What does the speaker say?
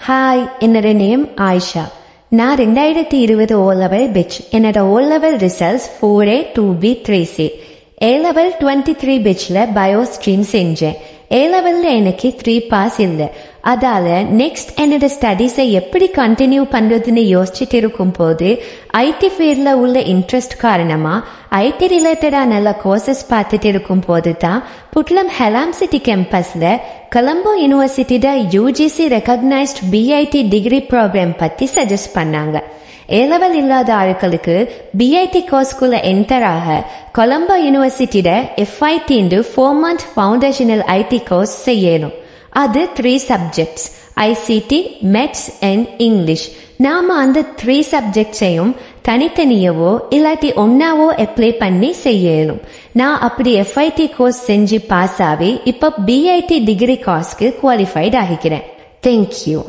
Hi, என்னோட name Ayesha. நான் 2020 O-level bitch. என்னோட O-level results 4A 2B 3C. A-level 23 bitchல bio stream செஞ்சேன். A-levelல எனக்கு 3 பாஸ் இல்லை. அதால நெக்ஸ்ட் என்னோட ஸ்டடீஸை எப்படி கண்டினியூ பண்றதுன்னு யோசிச்சுட்டு இருக்கும் போது ஐடி ஃபீல்ட்ல உள்ள இன்ட்ரெஸ்ட் காரணமா ஐடி ரிலேட்டடா நல்ல கோர்சஸ் பார்த்துட்டு இருக்கும் போது தான் புட்லம் ஹெலாம் சிட்டி கேம்பஸ்ல கொலம்போ யூனிவர்சிட்டியோட UGC recognised BIT degree programme பத்தி சஜஸ்ட் பண்ணாங்க. A-level இல்லாத ஆட்களுக்கு பிஐடி கோர்ஸ்குள்ள என்டர் ஆக கொலம்போ யூனிவர்சிட்டியோட FIT 4 month foundational IT course செய்யணும். அது 3 subjects, ICT, METS and English. நாம அந்த 3 சப்ஜெக்ட்ஸையும் தனித்தனியவோ இல்லாட்டி ஒன்னாவோ அப்ளை பண்ணி செய்யணும். நான் அப்படி FIT கோர்ஸ் செஞ்சு பாஸ் ஆகி இப்ப பிஐடி டிகிரி கோர்ஸ்க்கு குவாலிஃபைட் ஆகிக்கிறேன். தேங்க்யூ.